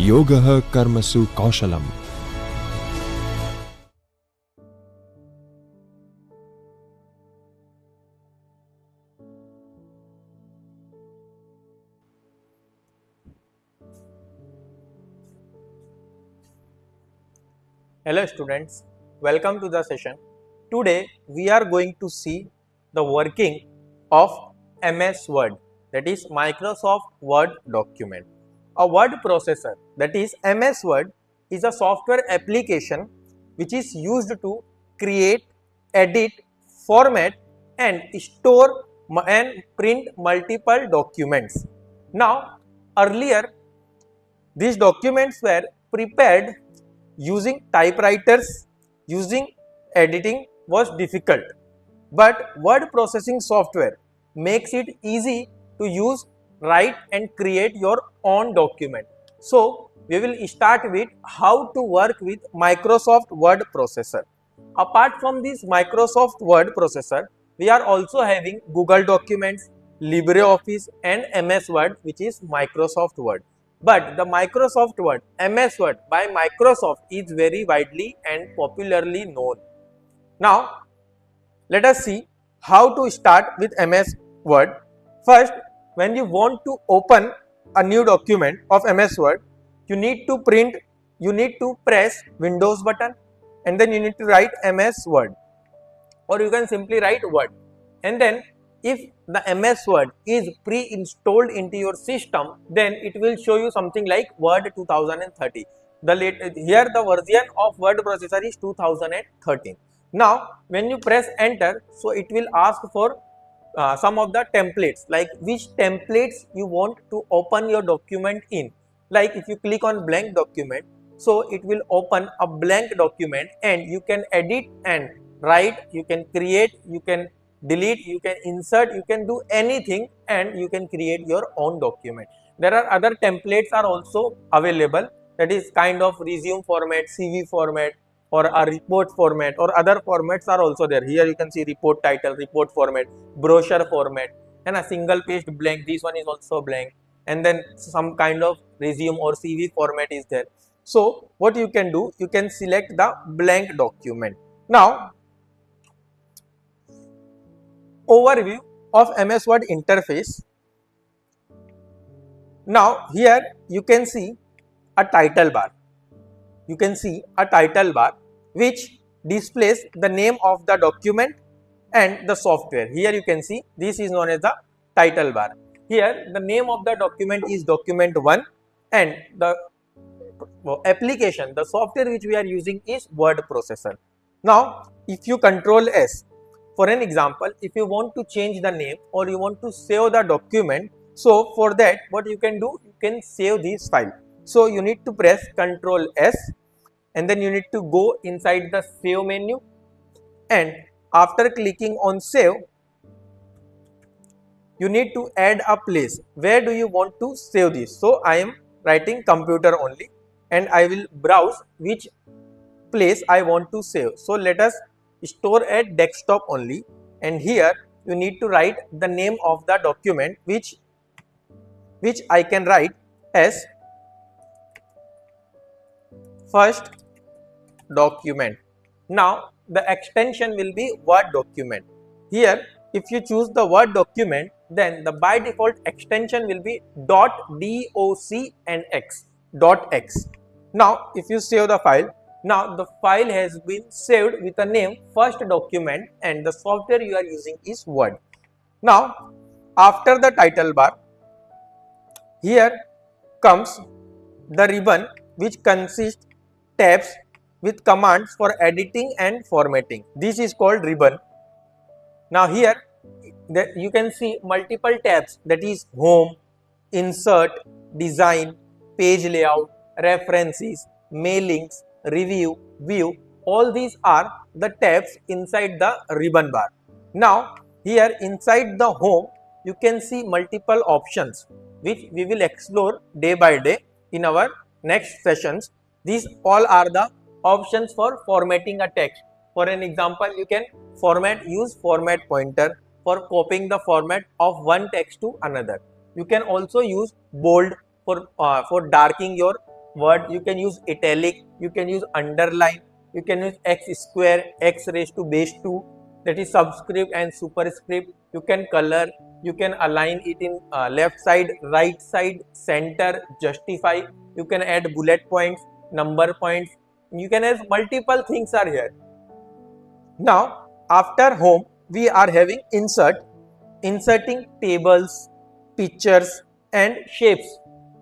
Yogah Karmasu Kaushalam. Hello students, welcome to the session. Today we are going to see the working of MS Word, that is Microsoft Word document. A word processor, that is MS Word, is a software application which is used to create, edit, format and store and print multiple documents. Now earlier these documents were prepared using typewriters, using editing was difficult, but word processing software makes it easy to use, write and create your own document. So we will start with how to work with Microsoft Word processor. Apart from this Microsoft Word processor, we are also having Google Documents, LibreOffice and MS Word, which is Microsoft Word. But the Microsoft Word, MS Word by Microsoft is very widely and popularly known. Now, let us see how to start with MS Word. First, when you want to open a new document of MS Word, you need to press Windows button and then you need to write MS Word, or you can simply write Word. And then if the MS Word is pre-installed into your system, then it will show you something like Word 2030. Here the version of word processor is 2013. Now when you press enter, so it will ask for some of the templates, like which templates you want to open your document in. Like if you click on blank document, so it will open a blank document and you can edit and write, you can create, you can delete, you can insert, you can do anything and you can create your own document. There are other templates are also available, that is kind of resume format, CV format or a report format, or other formats are also there. Here you can see report title, report format, brochure format and a single page blank. This one is also blank, and then some kind of resume or CV format is there. So what you can do, you can select the blank document. Now overview of MS Word interface. Now here you can see a title bar. You can see a title bar which displays the name of the document and the software. Here you can see this is known as the title bar. Here the name of the document is document 1 and the application, the software which we are using is word processor. Now if you control S, for an example, if you want to change the name or you want to save the document, so for that what you can do, you can save this file. So you need to press Ctrl S and then you need to go inside the save menu, and after clicking on save, you need to add a place. Where do you want to save this? So I am writing computer only and I will browse which place I want to save. So let us store at desktop only, and here you need to write the name of the document which I can write as first document. Now the extension will be Word document. Here if you choose the Word document, then the by default extension will be .doc and x. Now if you save the file, now the file has been saved with a name first document and the software you are using is Word. Now after the title bar, here comes the ribbon which consists tabs with commands for editing and formatting. This is called ribbon. Now here you can see multiple tabs, that is home, insert, design, page layout, references, mailings, review, view. All these are the tabs inside the ribbon bar. Now here inside the home you can see multiple options which we will explore day by day in our next sessions. These all are the options for formatting a text. For an example, you can use format pointer for copying the format of one text to another. You can also use bold for darkening your word, you can use italic, you can use underline, you can use x square, x raised to base 2, that is subscript and superscript. You can color, you can align it in left side, right side, center, justify, you can add bullet points, number points, you can add multiple things are here. Now after home we are having insert, inserting tables, pictures and shapes.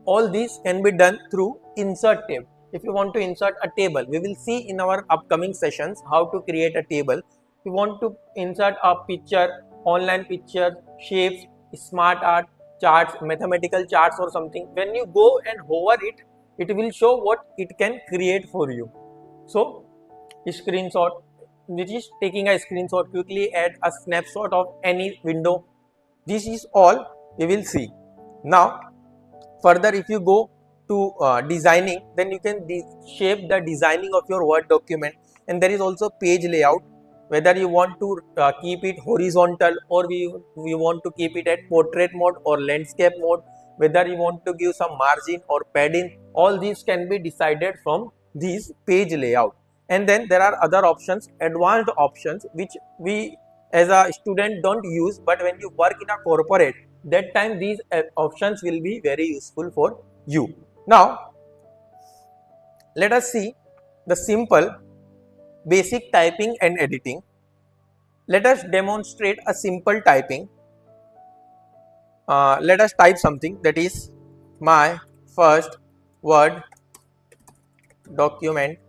All these can be done through insert tab. If you want to insert a table, we will see in our upcoming sessions how to create a table. If you want to insert a picture, online picture, shapes, smart art, charts, mathematical charts or something, when you go and hover it, it will show what it can create for you. So screenshot, which is taking a screenshot, quickly add a snapshot of any window. This is all we will see. Now further, if you go to designing, then you can shape the designing of your Word document, and there is also page layout, whether you want to keep it horizontal or we want to keep it at portrait mode or landscape mode, whether you want to give some margin or padding, all these can be decided from this page layout. And then there are other options, advanced options, which we as a student don't use, but when you work in a corporate, that time these options will be very useful for you. Now let us see the simple basic typing and editing. Let us demonstrate a simple typing. Let us type something, that is my first Word document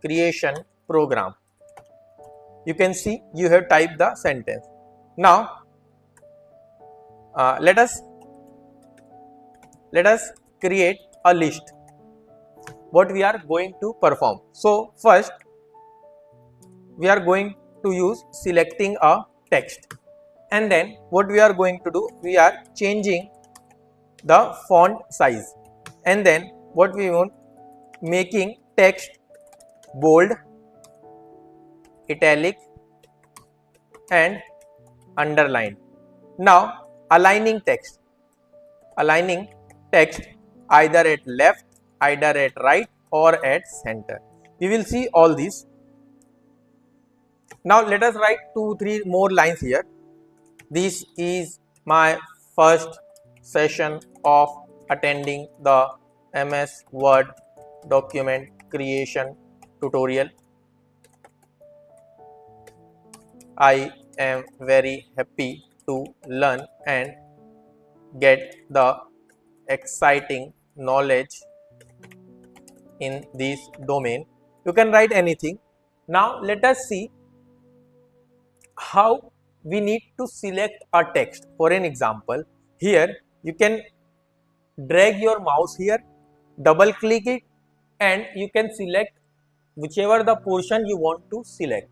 creation program. You can see you have typed the sentence. Now let us create a list what we are going to perform. So first we are going to use selecting a text, and then what we are going to do, we are changing the font size, and then what we want, making text bold, italic and underlined. Now aligning text either at left, either at right or at center. We will see all these. Now let us write 2-3 more lines here. This is my first session of attending the MS Word document creation tutorial. I am very happy to learn and get the exciting knowledge in this domain. You can write anything. Now let us see how we need to select a text. For an example, here you can drag your mouse here, double click it, and you can select whichever the portion you want to select.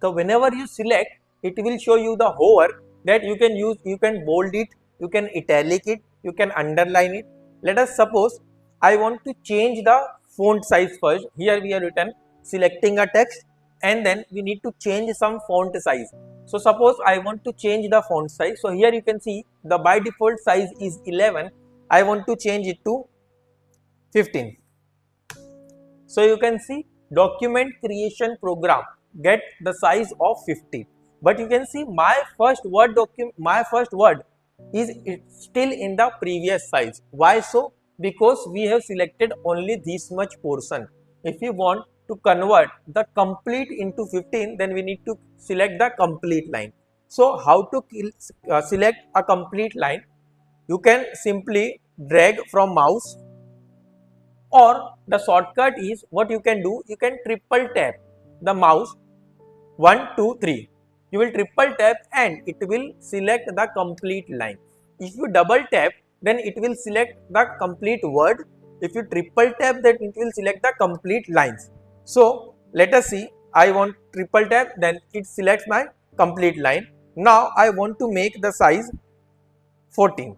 So whenever you select, it will show you the hover that you can use, you can bold it, you can italic it, you can underline it. Let us suppose I want to change the font size first. Here we are written selecting a text, and then we need to change some font size. So suppose I want to change the font size. So here you can see the by default size is 11. I want to change it to 15. So you can see document creation program get the size of 50. But you can see my first Word document, my first Word is still in the previous size. Why so? Because we have selected only this much portion. If you want to convert the complete into 15, then we need to select the complete line. So how to select a complete line? You can simply drag from mouse, or the shortcut is what you can do, you can triple tap the mouse 1, 2, 3. You will triple tap and it will select the complete line. If you double tap, then it will select the complete word. If you triple tap, then it will select the complete lines. So let us see, I want triple tap, then it selects my complete line. Now I want to make the size 14.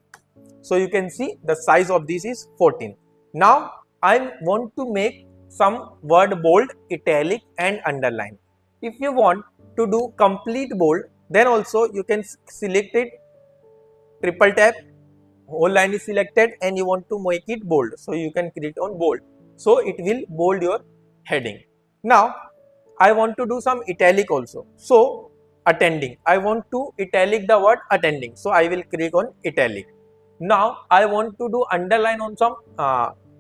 So you can see the size of this is 14. Now I want to make some word bold, italic and underline. If you want to do complete bold, then also you can select it, triple tap, whole line is selected and you want to make it bold, so you can click on bold, so it will bold your heading. Now I want to do some italic also, so attending, I want to italic the word attending, so I will click on italic. Now I want to do underline on some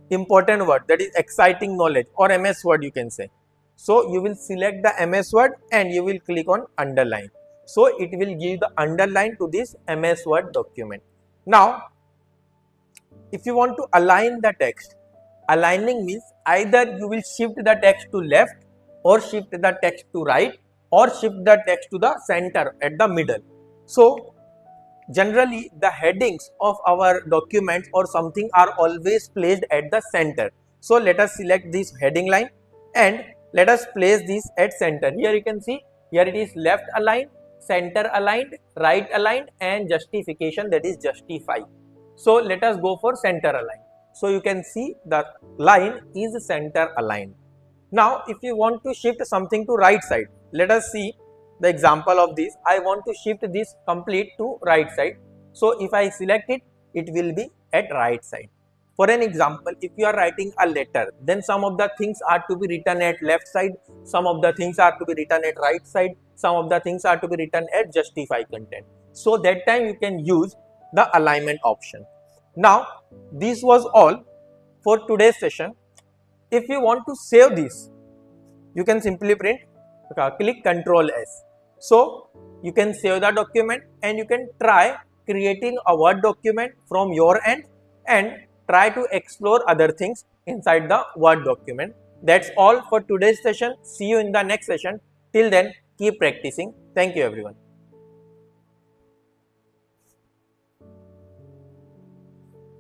important word, that is exciting knowledge or MS Word you can say. So you will select the MS Word and you will click on underline. So it will give the underline to this MS Word document. Now if you want to align the text, aligning means either you will shift the text to left or shift the text to right or shift the text to the center at the middle. So generally the headings of our documents or something are always placed at the center. So let us select this heading line and let us place this at center. Here you can see, here it is left aligned, center aligned, right aligned and justification, that is justify. So let us go for center aligned. So you can see the line is center aligned. Now if you want to shift something to right side, let us see the example of this. I want to shift this complete to right side. So if I select it, it will be at right side. For an example, if you are writing a letter, then some of the things are to be written at left side, some of the things are to be written at right side, some of the things are to be written at justify content. So that time you can use the alignment option. Now this was all for today's session. If you want to save this, you can simply print, click Ctrl S. So you can save the document and you can try creating a Word document from your end and try to explore other things inside the Word document. That's all for today's session. See you in the next session. Till then, keep practicing. Thank you everyone.